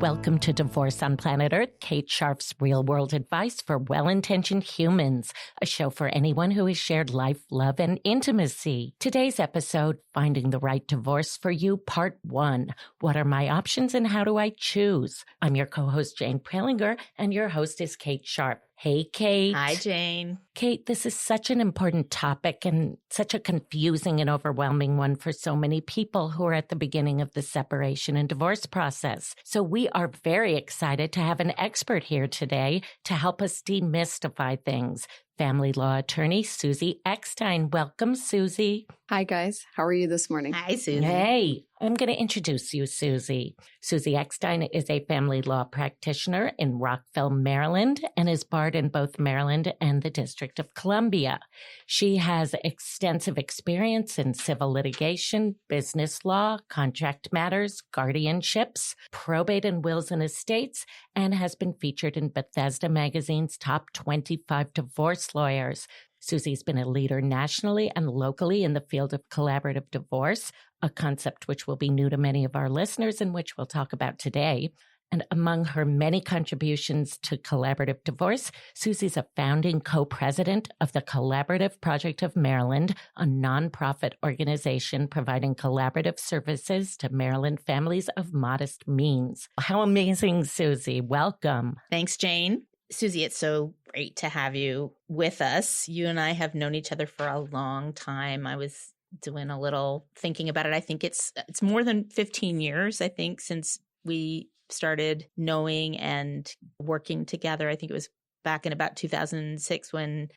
Welcome to Divorce on Planet Earth, Kate Scharff's real-world advice for well-intentioned humans, a show for anyone who has shared life, love, and intimacy. Today's episode, Finding the Right Divorce for You, Part 1. What are my options and how do I choose? I'm your co-host, Jane Prelinger, and your host is Kate Scharff. Hey, Kate. Hi, Jane. Kate, this is such an important topic and such a confusing and overwhelming one for so many people who are at the beginning of the separation and divorce process. So we are very excited to have an expert here today to help us demystify things. Family law attorney Suzy Epstein. Welcome, Suzy. Hi, guys. How are you this morning? Hi, Suzy. Hey, I'm going to introduce you, Suzy. Suzy Epstein is a family law practitioner in Rockville, Maryland, and is barred in both Maryland and the District of Columbia. She has extensive experience in civil litigation, business law, contract matters, guardianships, probate and wills and estates, and has been featured in Bethesda Magazine's top 25 divorce lawyers. Suzy's been a leader nationally and locally in the field of collaborative divorce, a concept which will be new to many of our listeners and which we'll talk about today. And among her many contributions to collaborative divorce, Suzy's a founding co-president of the Collaborative Project of Maryland, a nonprofit organization providing collaborative services to Maryland families of modest means. How amazing, Suzy. Welcome. Thanks, Jane. Suzy, it's so great to have you with us. You and I have known each other for a long time. I was doing a little thinking about it. I think it's more than 15 years, I think, since we started knowing and working together. I think it was back in about 2006 when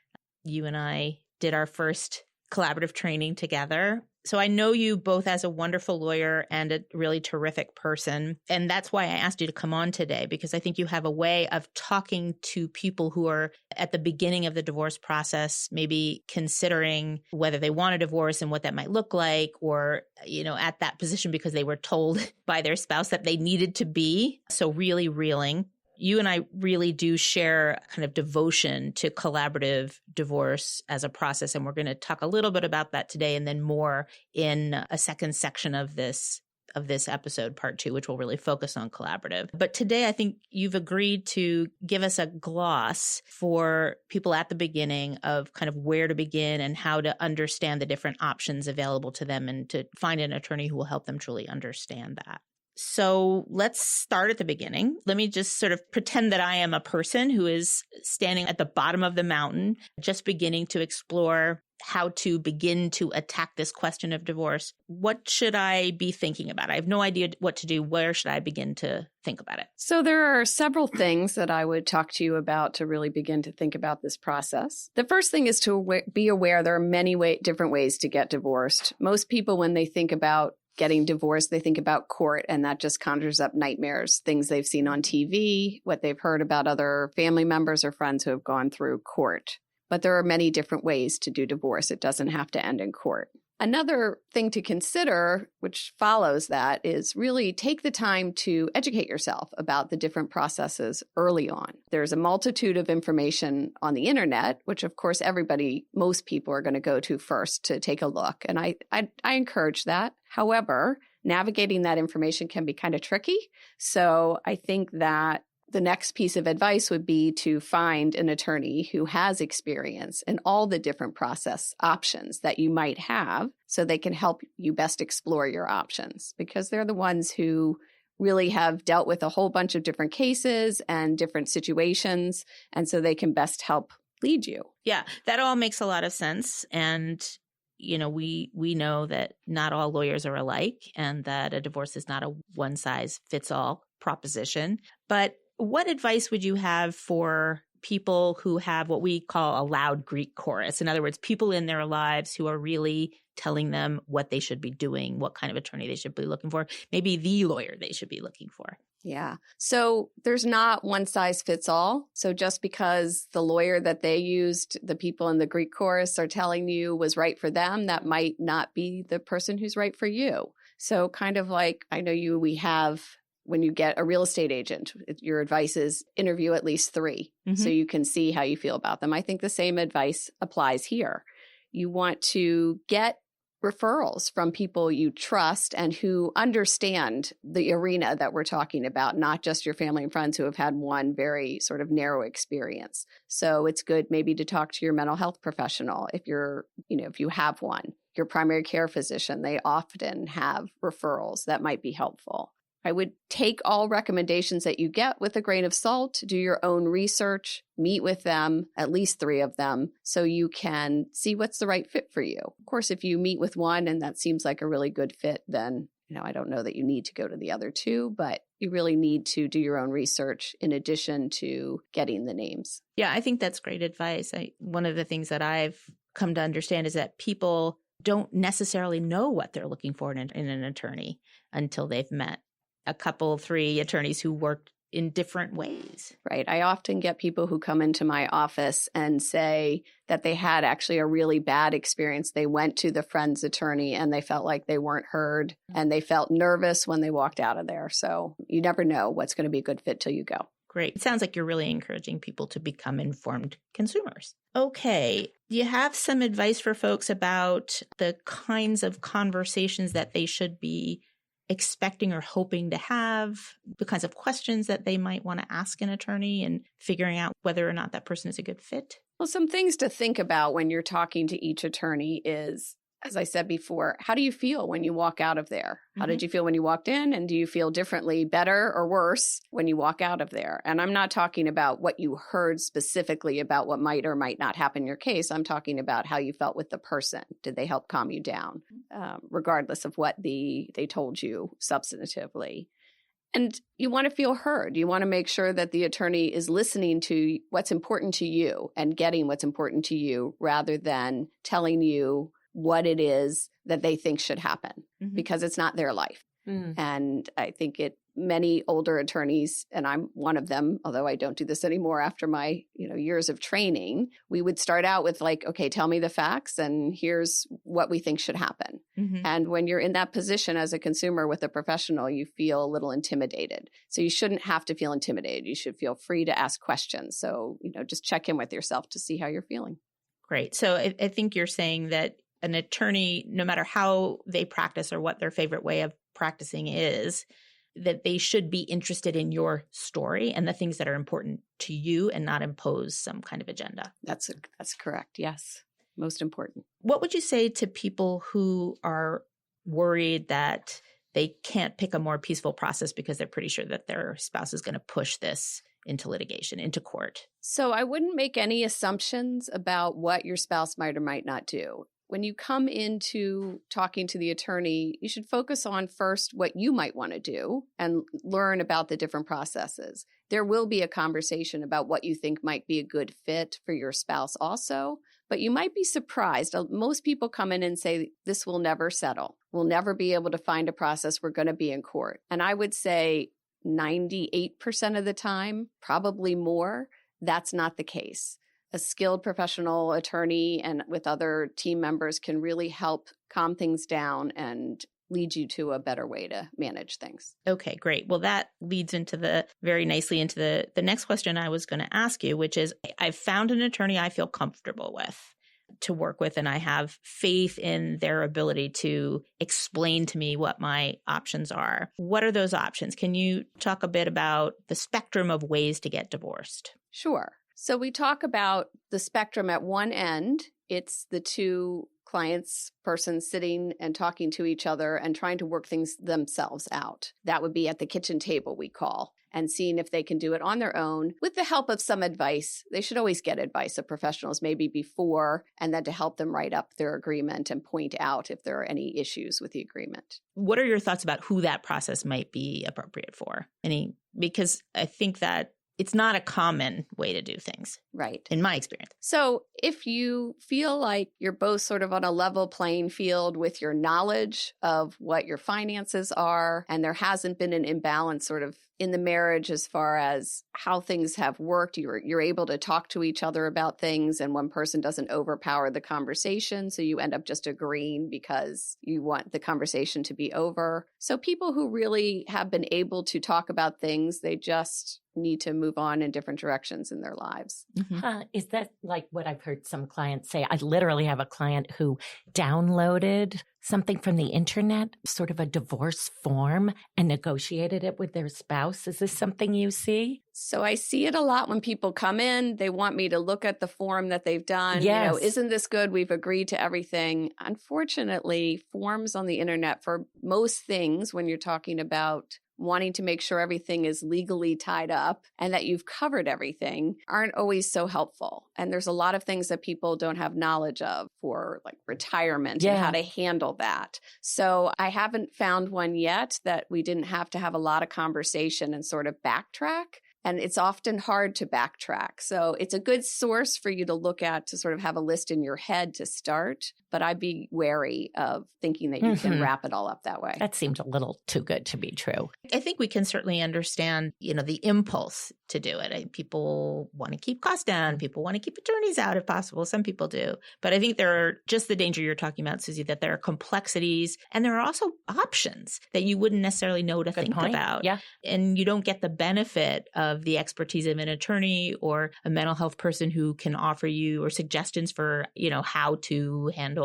you and I did our first collaborative training together. So I know you both as a wonderful lawyer and a really terrific person. And that's why I asked you to come on today, because I think you have a way of talking to people who are at the beginning of the divorce process, maybe considering whether they want a divorce and what that might look like, or, at that position because they were told by their spouse that they needed to be. So really reeling. You and I really do share kind of devotion to collaborative divorce as a process. And we're going to talk a little bit about that today and then more in a second section of this episode, part 2, which will really focus on collaborative. But today, I think you've agreed to give us a gloss for people at the beginning of kind of where to begin and how to understand the different options available to them and to find an attorney who will help them truly understand that. So let's start at the beginning. Let me just sort of pretend that I am a person who is standing at the bottom of the mountain, just beginning to explore how to begin to attack this question of divorce. What should I be thinking about? I have no idea what to do. Where should I begin to think about it? So there are several things that I would talk to you about to really begin to think about this process. The first thing is to be aware there are many different ways to get divorced. Most people, when they think about getting divorced, they think about court, and that just conjures up nightmares, things they've seen on TV, what they've heard about other family members or friends who have gone through court. But there are many different ways to do divorce. It doesn't have to end in court. Another thing to consider, which follows that, is really take the time to educate yourself about the different processes early on. There's a multitude of information on the internet, which of course most people are going to go to first to take a look. And I encourage that. However, navigating that information can be kind of tricky. So I think that the next piece of advice would be to find an attorney who has experience in all the different process options that you might have so they can help you best explore your options, because they're the ones who really have dealt with a whole bunch of different cases and different situations, and so they can best help lead you. Yeah, that all makes a lot of sense. And we know that not all lawyers are alike and that a divorce is not a one-size-fits-all proposition. But what advice would you have for people who have what we call a loud Greek chorus? In other words, people in their lives who are really telling them what they should be doing, what kind of attorney they should be looking for, maybe the lawyer they should be looking for. Yeah. So there's not one size fits all. So just because the lawyer that they used, the people in the Greek chorus are telling you was right for them, that might not be the person who's right for you. So kind of like, I know when you get a real estate agent, your advice is interview at least 3 so you can see how you feel about them. I think the same advice applies here. You want to get referrals from people you trust and who understand the arena that we're talking about, not just your family and friends who have had one very sort of narrow experience. So it's good maybe to talk to your mental health professional if if you have one. Your primary care physician, they often have referrals that might be helpful. I would take all recommendations that you get with a grain of salt, do your own research, meet with them, at least 3 of them, so you can see what's the right fit for you. Of course, if you meet with one and that seems like a really good fit, then I don't know that you need to go to the other 2, but you really need to do your own research in addition to getting the names. Yeah, I think that's great advice. One of the things that I've come to understand is that people don't necessarily know what they're looking for in an attorney until they've met a couple, 3 attorneys who worked in different ways. Right. I often get people who come into my office and say that they had actually a really bad experience. They went to the friend's attorney and they felt like they weren't heard and they felt nervous when they walked out of there. So you never know what's going to be a good fit till you go. Great. It sounds like you're really encouraging people to become informed consumers. Okay. Do you have some advice for folks about the kinds of conversations that they should be expecting or hoping to have, the kinds of questions that they might want to ask an attorney and figuring out whether or not that person is a good fit? Well, some things to think about when you're talking to each attorney is, as I said before, how do you feel when you walk out of there? How did you feel when you walked in? And do you feel differently, better or worse when you walk out of there? And I'm not talking about what you heard specifically about what might or might not happen in your case. I'm talking about how you felt with the person. Did they help calm you down, regardless of what they told you substantively? And you want to feel heard. You want to make sure that the attorney is listening to what's important to you and getting what's important to you rather than telling you what it is that they think should happen, because it's not their life. And I think many older attorneys, and I'm one of them, although I don't do this anymore after my years of training, we would start out with like, okay, tell me the facts and here's what we think should happen. And when you're in that position as a consumer with a professional, you feel a little intimidated. So you shouldn't have to feel intimidated. You should feel free to ask questions. So, just check in with yourself to see how you're feeling. Great. So I think you're saying that an attorney, no matter how they practice or what their favorite way of practicing is, that they should be interested in your story and the things that are important to you and not impose some kind of agenda. That's correct. Yes. Most important. What would you say to people who are worried that they can't pick a more peaceful process because they're pretty sure that their spouse is going to push this into litigation, into court? So I wouldn't make any assumptions about what your spouse might or might not do. When you come into talking to the attorney, you should focus on first what you might want to do and learn about the different processes. There will be a conversation about what you think might be a good fit for your spouse also, but you might be surprised. Most people come in and say, this will never settle. We'll never be able to find a process. We're going to be in court. And I would say 98% of the time, probably more, that's not the case. A skilled professional attorney and with other team members can really help calm things down and lead you to a better way to manage things. Okay, great. Well, that leads very nicely into the next question I was going to ask you, which is, I've found an attorney I feel comfortable with to work with, and I have faith in their ability to explain to me what my options are. What are those options? Can you talk a bit about the spectrum of ways to get divorced? Sure. So we talk about the spectrum at one end. It's the 2 persons sitting and talking to each other and trying to work things themselves out. That would be at the kitchen table, we call, and seeing if they can do it on their own with the help of some advice. They should always get advice of professionals, maybe before, and then to help them write up their agreement and point out if there are any issues with the agreement. What are your thoughts about who that process might be appropriate for? Because I think that it's not a common way to do things. Right. In my experience. So if you feel like you're both sort of on a level playing field with your knowledge of what your finances are, and there hasn't been an imbalance sort of in the marriage as far as how things have worked, you're able to talk to each other about things, and one person doesn't overpower the conversation, so you end up just agreeing because you want the conversation to be over. So people who really have been able to talk about things, they just need to move on in different directions in their lives. Is that like what I've heard some clients say? I literally have a client who downloaded something from the internet, sort of a divorce form, and negotiated it with their spouse. Is this something you see? So I see it a lot when people come in. They want me to look at the form that they've done. Yes. Isn't this good? We've agreed to everything. Unfortunately, forms on the internet for most things, when you're talking about wanting to make sure everything is legally tied up and that you've covered everything, aren't always so helpful. And there's a lot of things that people don't have knowledge of, for like retirement and how to handle that. So I haven't found one yet that we didn't have to have a lot of conversation and sort of backtrack. And it's often hard to backtrack. So it's a good source for you to look at, to sort of have a list in your head to start. But I'd be wary of thinking that you can wrap it all up that way. That seemed a little too good to be true. I think we can certainly understand, the impulse to do it. People want to keep costs down. People want to keep attorneys out if possible. Some people do. But I think there are just the danger you're talking about, Suzy, that there are complexities and there are also options that you wouldn't necessarily know to think about. Yeah. And you don't get the benefit of the expertise of an attorney or a mental health person who can offer you or suggestions for, how to handle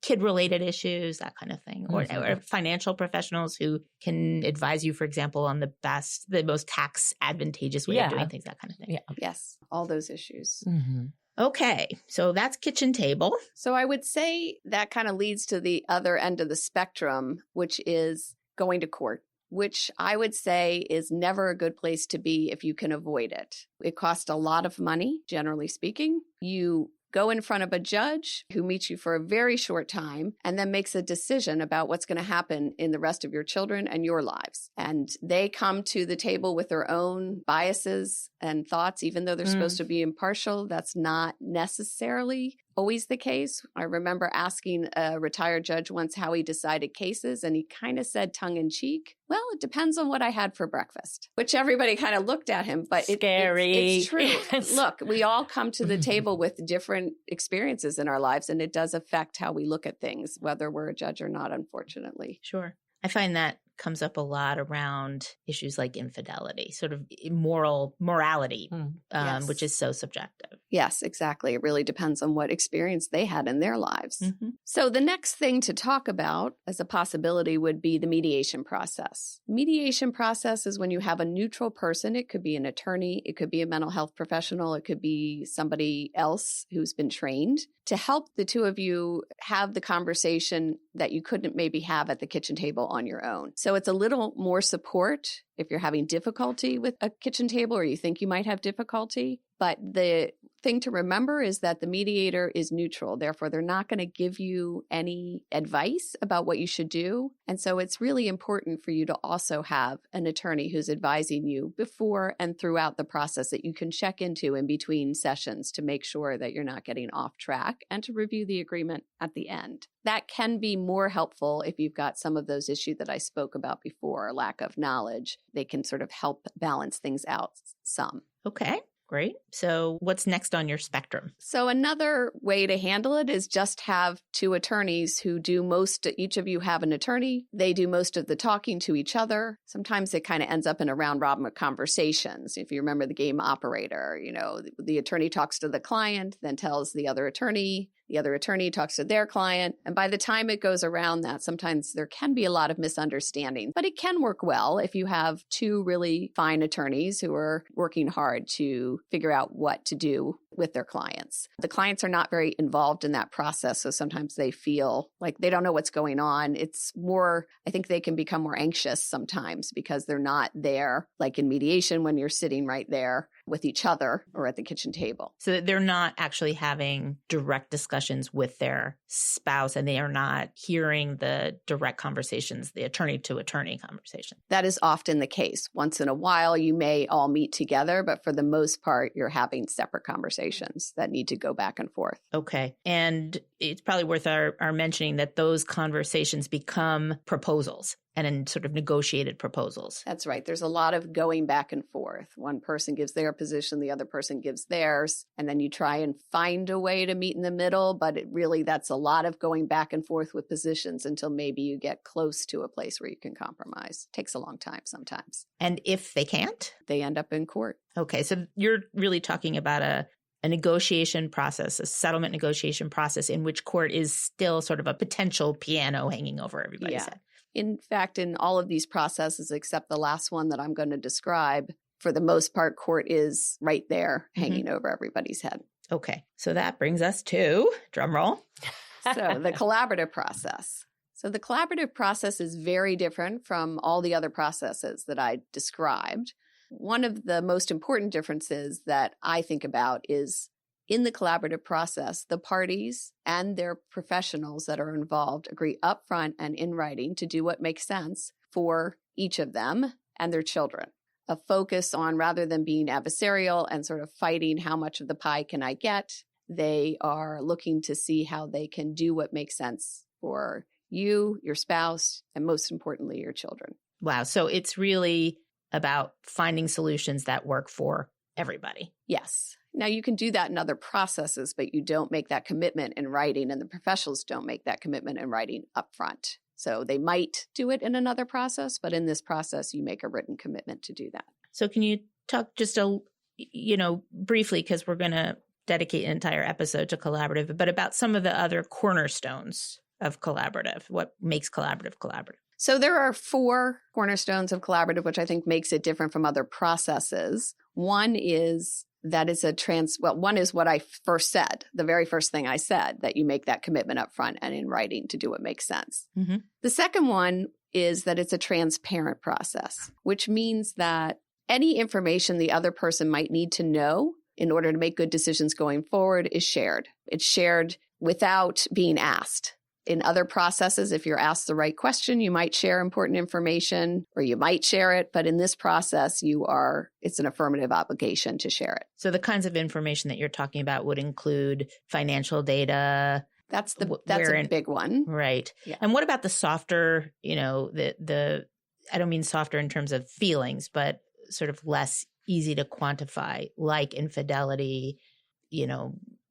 kid-related issues, that kind of thing, or financial professionals who can advise you, for example, on the most tax advantageous way of doing things, that kind of thing. Yeah. Yes, all those issues. Okay, so that's kitchen table. So I would say that kind of leads to the other end of the spectrum, which is going to court, which I would say is never a good place to be if you can avoid it. It costs a lot of money, generally speaking. You go in front of a judge who meets you for a very short time and then makes a decision about what's going to happen in the rest of your children and your lives. And they come to the table with their own biases and thoughts, even though they're supposed to be impartial. That's not necessarily always the case. I remember asking a retired judge once how he decided cases, and he kind of said tongue in cheek, well, it depends on what I had for breakfast, which everybody kind of looked at him, but it's true. Look, we all come to the table with different experiences in our lives, and it does affect how we look at things, whether we're a judge or not, unfortunately. Sure. I find that comes up a lot around issues like infidelity, sort of morality, Yes. which is so subjective. Yes, exactly. It really depends on what experience they had in their lives. So the next thing to talk about as a possibility would be the mediation process. Mediation process is when you have a neutral person. It could be an attorney, it could be a mental health professional, it could be somebody else who's been trained to help the two of you have the conversation that you couldn't maybe have at the kitchen table on your own. So it's a little more support if you're having difficulty with a kitchen table or you think you might have difficulty. But the thing to remember is that the mediator is neutral. Therefore, they're not going to give you any advice about what you should do. And so it's really important for you to also have an attorney who's advising you before and throughout the process that you can check into in between sessions to make sure that you're not getting off track and to review the agreement at the end. That can be more helpful if you've got some of those issues that I spoke about before, lack of knowledge. They can sort of help balance things out some. Okay. Great. So what's next on your spectrum? So another way to handle it is just have two attorneys who do each of you have an attorney. They do most of the talking to each other. Sometimes it kind of ends up in a round robin of conversations. If you remember the game Operator, the attorney talks to the client, then tells the other attorney talks to their client. And by the time it goes around that, sometimes there can be a lot of misunderstanding, but it can work well if you have two really fine attorneys who are working hard to figure out what to do with their clients. The clients are not very involved in that process, so sometimes they feel like they don't know what's going on. It's more, I think they can become more anxious sometimes because they're not there, like in mediation when you're sitting right there with each other or at the kitchen table. So that they're not actually having direct discussions with their spouse and they are not hearing the direct conversations, the attorney to attorney conversation. That is often the case. Once in a while, you may all meet together, but for the most part, you're having separate conversations. conversations that need to go back and forth. Okay. And it's probably worth our mentioning that those conversations become proposals and in sort of negotiated proposals. That's right. There's a lot of going back and forth. One person gives their position, the other person gives theirs, and then you try and find a way to meet in the middle. But that's a lot of going back and forth with positions until maybe you get close to a place where you can compromise. Takes a long time sometimes. And if they can't? They end up in court. Okay. So you're really talking about a negotiation process, a settlement negotiation process in which court is still sort of a potential piano hanging over everybody's head. In fact, in all of these processes, except the last one that I'm going to describe, for the most part, court is right there hanging over everybody's head. Okay. So that brings us to, drum roll. So the collaborative process. So the collaborative process is very different from all the other processes that I described. One of the most important differences that I think about is in the collaborative process, the parties and their professionals that are involved agree upfront and in writing to do what makes sense for each of them and their children. A focus on, rather than being adversarial and sort of fighting how much of the pie can I get, they are looking to see how they can do what makes sense for you, your spouse, and most importantly, your children. Wow. So it's really about finding solutions that work for everybody. Yes. Now, you can do that in other processes, but you don't make that commitment in writing, and the professionals don't make that commitment in writing upfront. So they might do it in another process, but in this process, you make a written commitment to do that. So can you talk just briefly, because we're going to dedicate an entire episode to collaborative, but about some of the other cornerstones of collaborative, what makes collaborative collaborative? So there are 4 cornerstones of collaborative, which I think makes it different from other processes. One is that it's one is what I first said, the very first thing I said, that you make that commitment up front and in writing to do what makes sense. Mm-hmm. The second one is that it's a transparent process, which means that any information the other person might need to know in order to make good decisions going forward is shared. It's shared without being asked. In other processes, if you're asked the right question, you might share important information or you might share it. But in this process, it's an affirmative obligation to share it. So the kinds of information that you're talking about would include financial data. That's a big one. Right. Yeah. And what about the softer, I don't mean softer in terms of feelings, but sort of less easy to quantify, like infidelity,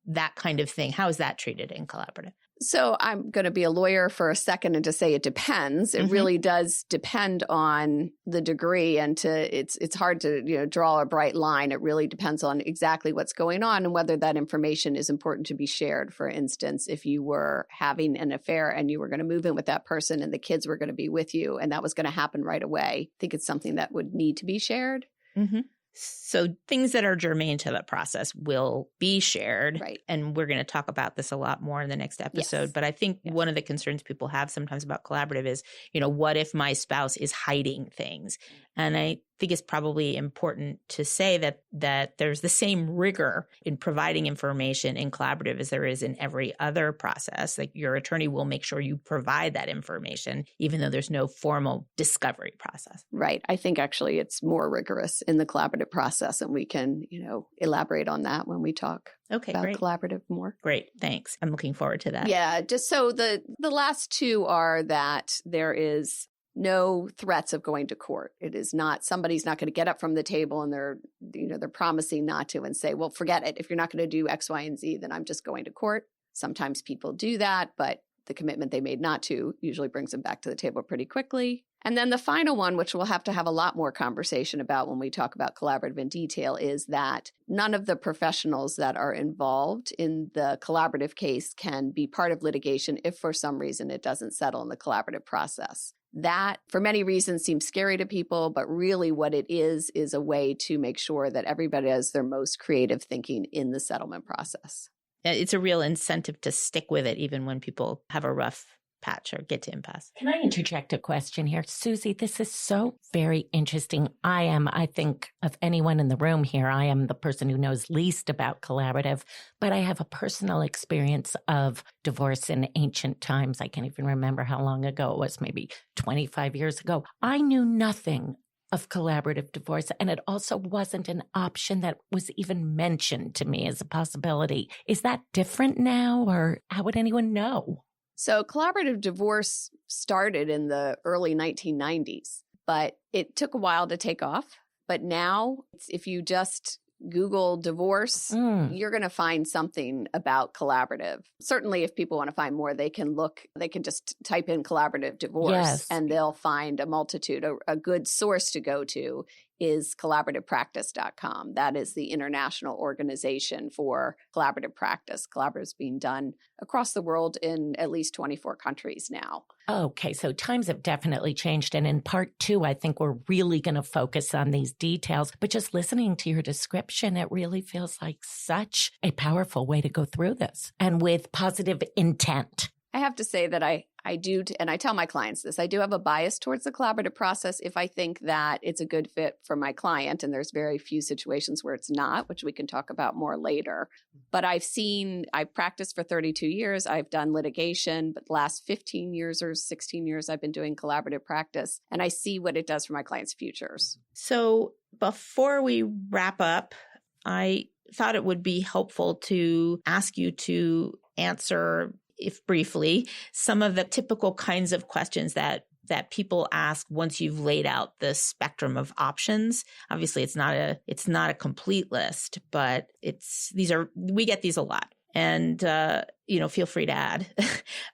that kind of thing. How is that treated in collaborative? So I'm going to be a lawyer for a second and to say it depends. It really does depend on the degree, and it's hard to draw a bright line. It really depends on exactly what's going on and whether that information is important to be shared. For instance, if you were having an affair and you were going to move in with that person and the kids were going to be with you and that was going to happen right away, I think it's something that would need to be shared. Mm-hmm. So things that are germane to the process will be shared. Right. And we're going to talk about this a lot more in the next episode. Yes. But I think one of the concerns people have sometimes about collaborative is, what if my spouse is hiding things? And I think it's probably important to say that there's the same rigor in providing information in collaborative as there is in every other process. Like your attorney will make sure you provide that information, even though there's no formal discovery process. Right. I think actually it's more rigorous in the collaborative process, and we can, elaborate on that when we talk about great. Collaborative more. Great. Thanks. I'm looking forward to that. Yeah. Just so the last 2 are that there is no threats of going to court. It is not, somebody's not going to get up from the table and they're promising not to and say, well, forget it. If you're not going to do X, Y, and Z, then I'm just going to court. Sometimes people do that, but the commitment they made not to usually brings them back to the table pretty quickly. And then the final one, which we'll have to have a lot more conversation about when we talk about collaborative in detail, is that none of the professionals that are involved in the collaborative case can be part of litigation if for some reason it doesn't settle in the collaborative process. That, for many reasons, seems scary to people, but really what it is a way to make sure that everybody has their most creative thinking in the settlement process. It's a real incentive to stick with it, even when people have a rough patch or get to impasse. Can I interject a question here? Suzy, this is so very interesting. I think of anyone in the room here, I am the person who knows least about collaborative, but I have a personal experience of divorce in ancient times. I can't even remember how long ago it was, maybe 25 years ago. I knew nothing of collaborative divorce. And it also wasn't an option that was even mentioned to me as a possibility. Is that different now, or how would anyone know? So collaborative divorce started in the early 1990s, but it took a while to take off. But now, if you just Google divorce, you're going to find something about collaborative. Certainly, if people want to find more, they can just type in collaborative divorce, and they'll find a multitude. A good source to go to is collaborativepractice.com. That is the international organization for collaborative practice. Collaborative is being done across the world in at least 24 countries now. Okay, so times have definitely changed. And in part 2, I think we're really going to focus on these details. But just listening to your description, it really feels like such a powerful way to go through this, and with positive intent. I have to say that I do, and I tell my clients this, I do have a bias towards the collaborative process if I think that it's a good fit for my client. And there's very few situations where it's not, which we can talk about more later. But I've practiced for 32 years. I've done litigation, but the last 15 years or 16 years, I've been doing collaborative practice. And I see what it does for my clients' futures. So before we wrap up, I thought it would be helpful to ask you to answer, if briefly, some of the typical kinds of questions that people ask once you've laid out the spectrum of options. Obviously, it's not a complete list, but we get these a lot. And feel free to add.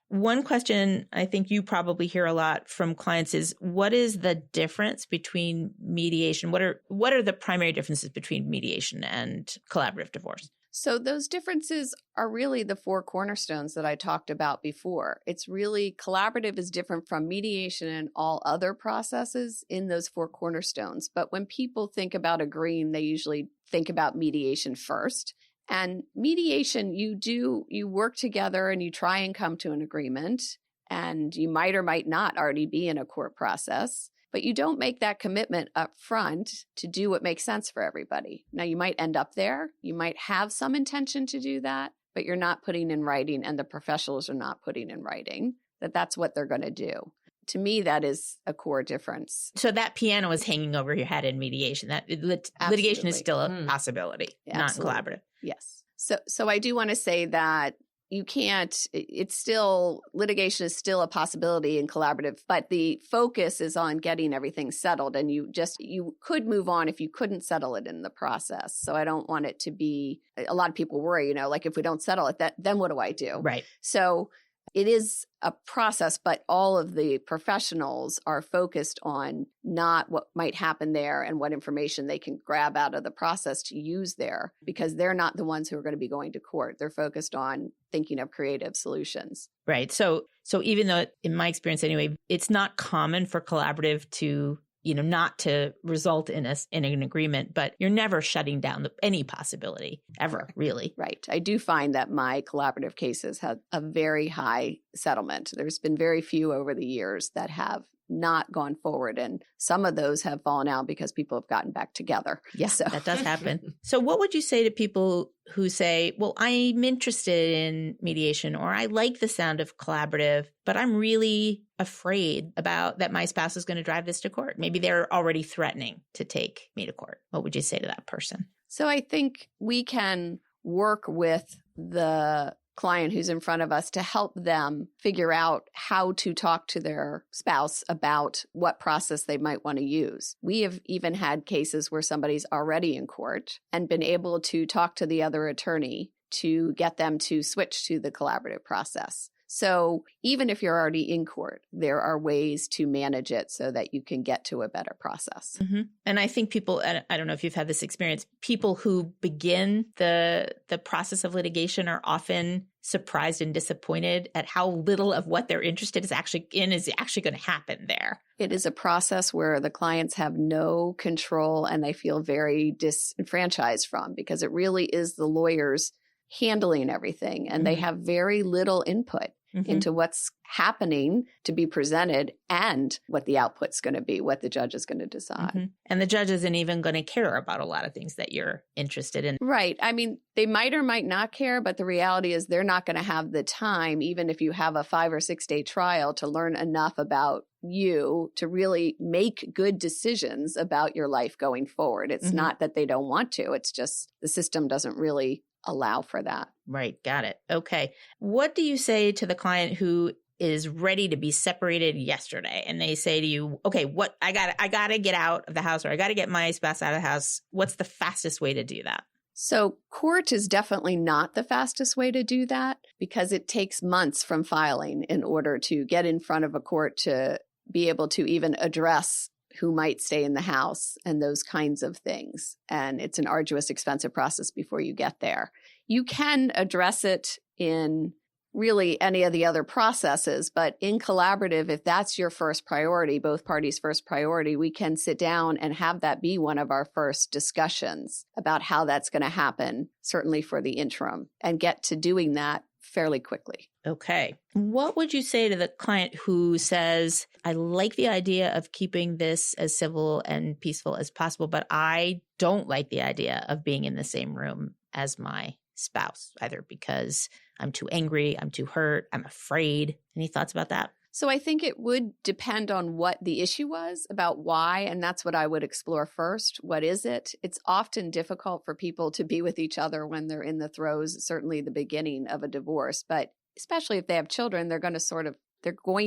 One question I think you probably hear a lot from clients is, what is the difference between mediation? What are the primary differences between mediation and collaborative divorce? So those differences are really the 4 cornerstones that I talked about before. It's really collaborative is different from mediation and all other processes in those 4 cornerstones. But when people think about agreeing, they usually think about mediation first. And mediation, you work together and you try and come to an agreement, and you might or might not already be in a court process. But you don't make that commitment up front to do what makes sense for everybody. Now, you might end up there. You might have some intention to do that, but you're not putting in writing, and the professionals are not putting in writing that that's what they're going to do. To me, that is a core difference. So that piano is hanging over your head in mediation. That litigation is still a possibility, not collaborative. Yes. So I do want to say that litigation is still a possibility in collaborative, but the focus is on getting everything settled. And you could move on if you couldn't settle it in the process. So I don't want it to be, a lot of people worry, like if we don't settle it, then what do I do? Right. So it is a process, but all of the professionals are focused on not what might happen there and what information they can grab out of the process to use there, because they're not the ones who are going to be going to court. They're focused on thinking of creative solutions. Right. So even though, in my experience anyway, it's not common for collaborative to not to result in an agreement, but you're never shutting down any possibility ever, really. Right. I do find that my collaborative cases have a very high settlement. There's been very few over the years that have not gone forward. And some of those have fallen out because people have gotten back together. Yes, that does happen. So what would you say to people who say, well, I'm interested in mediation, or I like the sound of collaborative, but I'm really afraid about that my spouse is going to drive this to court? Maybe they're already threatening to take me to court. What would you say to that person? So I think we can work with the client who's in front of us to help them figure out how to talk to their spouse about what process they might want to use. We have even had cases where somebody's already in court and been able to talk to the other attorney to get them to switch to the collaborative process. So even if you're already in court, there are ways to manage it so that you can get to a better process. Mm-hmm. And I think people, and I don't know if you've had this experience, people who begin the process of litigation are often surprised and disappointed at how little of what they're interested is actually going to happen there. It is a process where the clients have no control and they feel very disenfranchised from, because it really is the lawyers handling everything and they have very little input. into what's happening to be presented and what the output's going to be, what the judge is going to decide. And the judge isn't even going to care about a lot of things that you're interested in. Right. I mean, they might or might not care, but the reality is they're not going to have the time, even if you have a 5 or 6 day trial, to learn enough about you to really make good decisions about your life going forward. It's not that they don't want to. It's just the system doesn't really allow for that. Right. Got it. Okay. What do you say to the client who is ready to be separated yesterday and they say to you, okay, what I got to get out of the house, or I got to get my spouse out of the house. What's the fastest way to do that? So court is definitely not the fastest way to do that, because it takes months from filing in order to get in front of a court to be able to even address who might stay in the house and those kinds of things. And it's an arduous, expensive process before you get there. You can address it in really any of the other processes, but in collaborative, if that's your first priority, both parties' first priority, we can sit down and have that be one of our first discussions about how that's going to happen, certainly for the interim, and get to doing that fairly quickly. Okay. What would you say to the client who says, I like the idea of keeping this as civil and peaceful as possible, but I don't like the idea of being in the same room as my spouse, either because I'm too angry, I'm too hurt, I'm afraid. Any thoughts about that? So I think it would depend on what the issue was, about why, and that's what I would explore first. What is it? It's often difficult for people to be with each other when they're in the throes, certainly the beginning of a divorce, but especially if they have children, they're going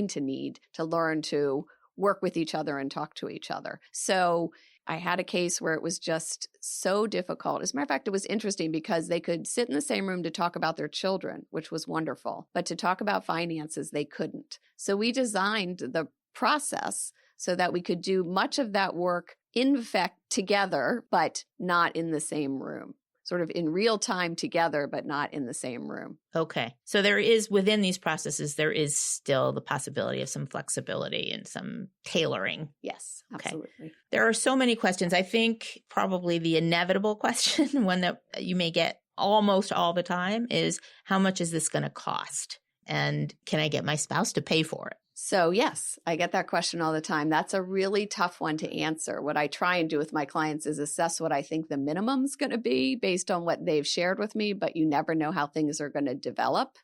to need to learn to work with each other and talk to each other. So I had a case where it was just so difficult. As a matter of fact, it was interesting because they could sit in the same room to talk about their children, which was wonderful. But to talk about finances, they couldn't. So we designed the process so that we could do much of that work in effect together, but not in the same room. Sort of in real time together, but not in the same room. Okay. So there is, within these processes, there is still the possibility of some flexibility and some tailoring. Yes, Okay. absolutely. There are so many questions. I think probably the inevitable question, one that you may get almost all the time, is how much is this going to cost? And can I get my spouse to pay for it? So yes, I get that question all the time. That's a really tough one to answer. What I try and do with my clients is assess what I think the minimum's going to be based on what they've shared with me, but you never know how things are going to develop.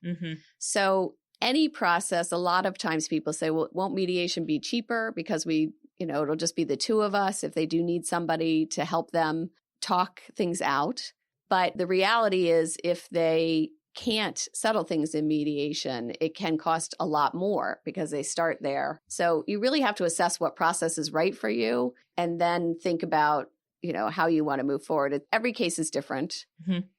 So any process, a lot of times people say, well, won't mediation be cheaper because it'll just be the two of us if they do need somebody to help them talk things out. But the reality is, if they can't settle things in mediation, it can cost a lot more because they start there. So you really have to assess what process is right for you and then think about, how you want to move forward. Every case is different.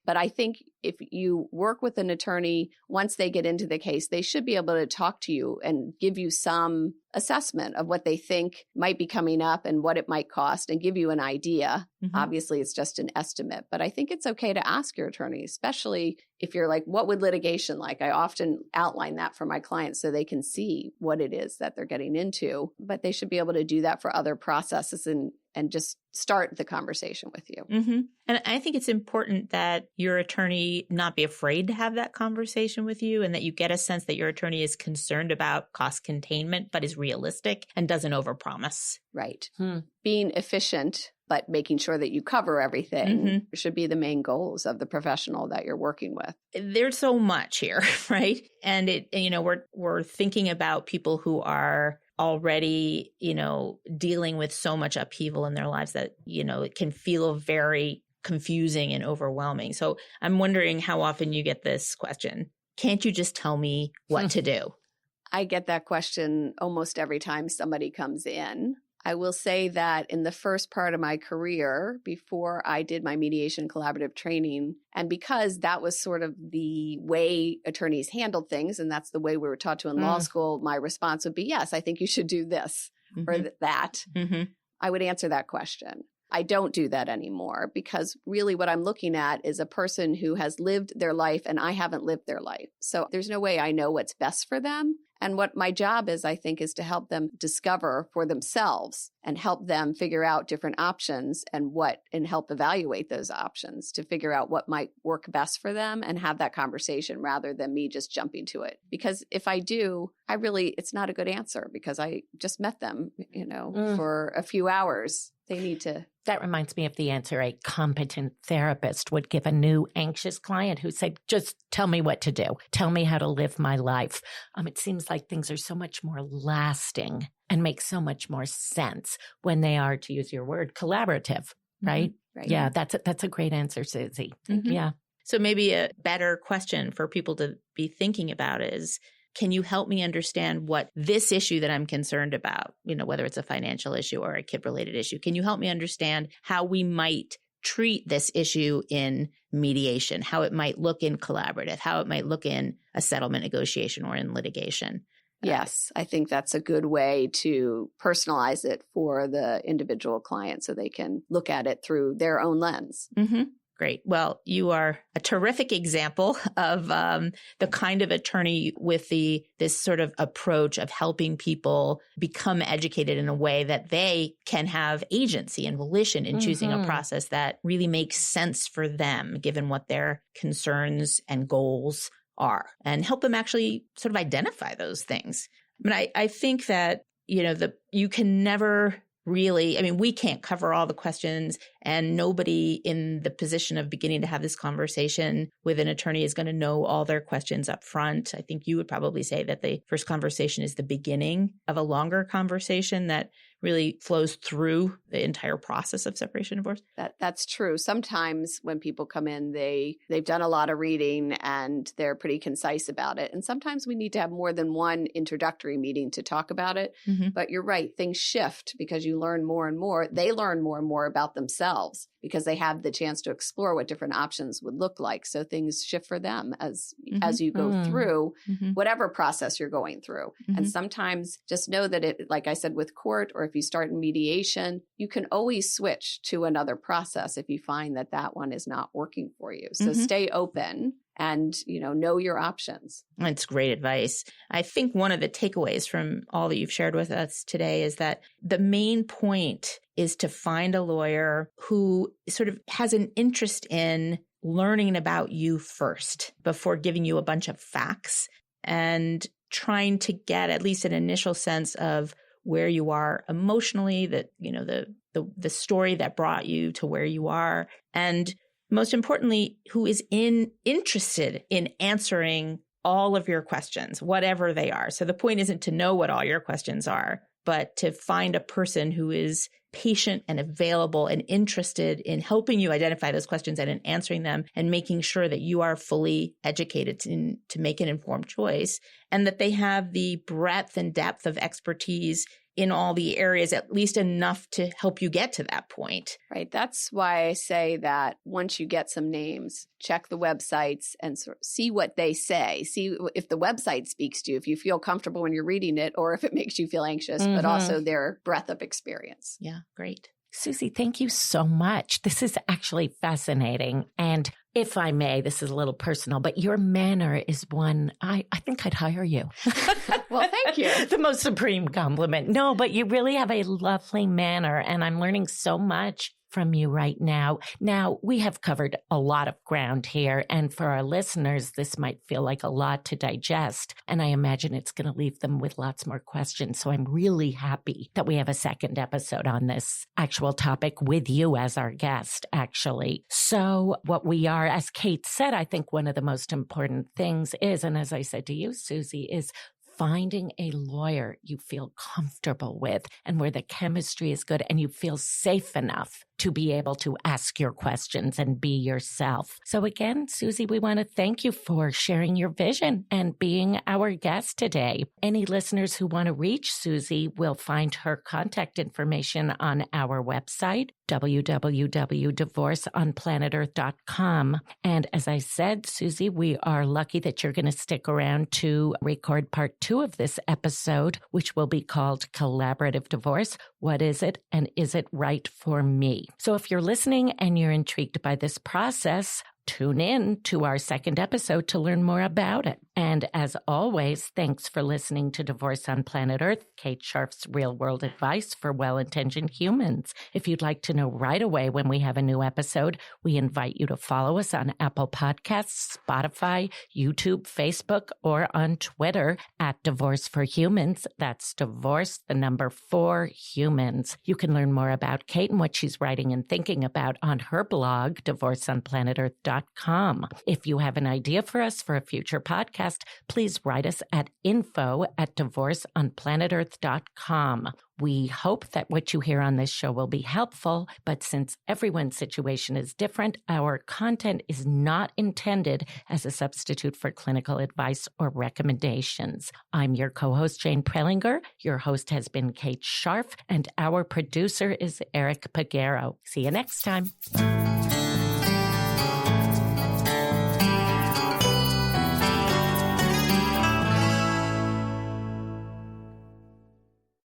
But I think if you work with an attorney, once they get into the case, they should be able to talk to you and give you some assessment of what they think might be coming up and what it might cost and give you an idea. Obviously, it's just an estimate, but I think it's okay to ask your attorney, especially if you're like, what would litigation like? I often outline that for my clients so they can see what it is that they're getting into, but they should be able to do that for other processes and just start the conversation with you. And I think it's important that your attorney not be afraid to have that conversation with you, and that you get a sense that your attorney is concerned about cost containment, but is realistic and doesn't overpromise. Right. Being efficient, but making sure that you cover everything should be the main goals of the professional that you're working with. There's so much here, right? And we're thinking about people who are already, dealing with so much upheaval in their lives that, it can feel very confusing and overwhelming. So I'm wondering how often you get this question. Can't you just tell me what to do? I get that question almost every time somebody comes in. I will say that in the first part of my career, before I did my mediation collaborative training, and because that was sort of the way attorneys handled things, and that's the way we were taught to in law school, my response would be, yes, I think you should do this or that. I would answer that question. I don't do that anymore because really what I'm looking at is a person who has lived their life and I haven't lived their life. So there's no way I know what's best for them. And what my job is, I think, is to help them discover for themselves and help them figure out different options and help evaluate those options to figure out what might work best for them and have that conversation rather than me just jumping to it. Because if I do, it's not a good answer because I just met them, for a few hours. They need to. That reminds me of the answer a competent therapist would give a new anxious client who said, just tell me what to do. Tell me how to live my life. It seems like things are so much more lasting and make so much more sense when they are, to use your word, collaborative, right? Mm-hmm. Right. Yeah, that's a great answer, Suzy. Mm-hmm. Yeah. So maybe a better question for people to be thinking about is, can you help me understand what this issue that I'm concerned about, whether it's a financial issue or a kid-related issue, can you help me understand how we might treat this issue in mediation, how it might look in collaborative, how it might look in a settlement negotiation or in litigation? Yes, I think that's a good way to personalize it for the individual client so they can look at it through their own lens. Mm-hmm. Great. Well, you are a terrific example of the kind of attorney with this sort of approach of helping people become educated in a way that they can have agency and volition in choosing a process that really makes sense for them, given what their concerns and goals are, and help them actually sort of identify those things. I think that, you can never really, we can't cover all the questions, and nobody in the position of beginning to have this conversation with an attorney is going to know all their questions up front. I think you would probably say that the first conversation is the beginning of a longer conversation that really flows through the entire process of separation and divorce. That's true. Sometimes when people come in, they've done a lot of reading and they're pretty concise about it. And sometimes we need to have more than one introductory meeting to talk about it. Mm-hmm. But you're right, things shift because you learn more and more. They learn more and more about themselves because they have the chance to explore what different options would look like. So things shift for them as you go through whatever process you're going through. And sometimes just know that it, like I said, with court, or if you start in mediation, you can always switch to another process if you find that one is not working for you. So stay open and, know your options. That's great advice. I think one of the takeaways from all that you've shared with us today is that the main point is to find a lawyer who sort of has an interest in learning about you first before giving you a bunch of facts, and trying to get at least an initial sense of where you are emotionally, that, the story that brought you to where you are, and most importantly, who is interested in answering all of your questions, whatever they are. So the point isn't to know what all your questions are, but to find a person who is patient and available and interested in helping you identify those questions and in answering them, and making sure that you are fully educated to make an informed choice, and that they have the breadth and depth of expertise in all the areas, at least enough to help you get to that point. Right. That's why I say that once you get some names, check the websites and sort of see what they say. See if the website speaks to you, if you feel comfortable when you're reading it, or if it makes you feel anxious, but also their breadth of experience. Yeah, great. Suzy, thank you so much. This is actually fascinating. And if I may, this is a little personal, but your manner is one, I think I'd hire you. Well, thank you. The most supreme compliment. No, but you really have a lovely manner, and I'm learning so much from you right now. Now, we have covered a lot of ground here, and for our listeners, this might feel like a lot to digest, and I imagine it's going to leave them with lots more questions. So I'm really happy that we have a second episode on this actual topic with you as our guest, actually. So what we are, as Kate said, I think one of the most important things is, and as I said to you, Suzy, is finding a lawyer you feel comfortable with and where the chemistry is good and you feel safe enough to be able to ask your questions and be yourself. So again, Suzy, we want to thank you for sharing your vision and being our guest today. Any listeners who want to reach Suzy will find her contact information on our website, www.divorceonplanetearth.com. And as I said, Suzy, we are lucky that you're going to stick around to record part 2 of this episode, which will be called Collaborative Divorce. What is it, and is it right for me? So if you're listening and you're intrigued by this process, tune in to our second episode to learn more about it. And as always, thanks for listening to Divorce on Planet Earth, Kate Scharff's real-world advice for well-intentioned humans. If you'd like to know right away when we have a new episode, we invite you to follow us on Apple Podcasts, Spotify, YouTube, Facebook, or on Twitter at Divorce for Humans. That's Divorce, the number 4 humans. You can learn more about Kate and what she's writing and thinking about on her blog, divorceonplanetearth.com. If you have an idea for us for a future podcast, please write us at info@divorceonplanetearth.com. We hope that what you hear on this show will be helpful, but since everyone's situation is different, our content is not intended as a substitute for clinical advice or recommendations. I'm your co-host, Jane Prelinger. Your host has been Kate Scharff, and our producer is Eric Pagero. See you next time.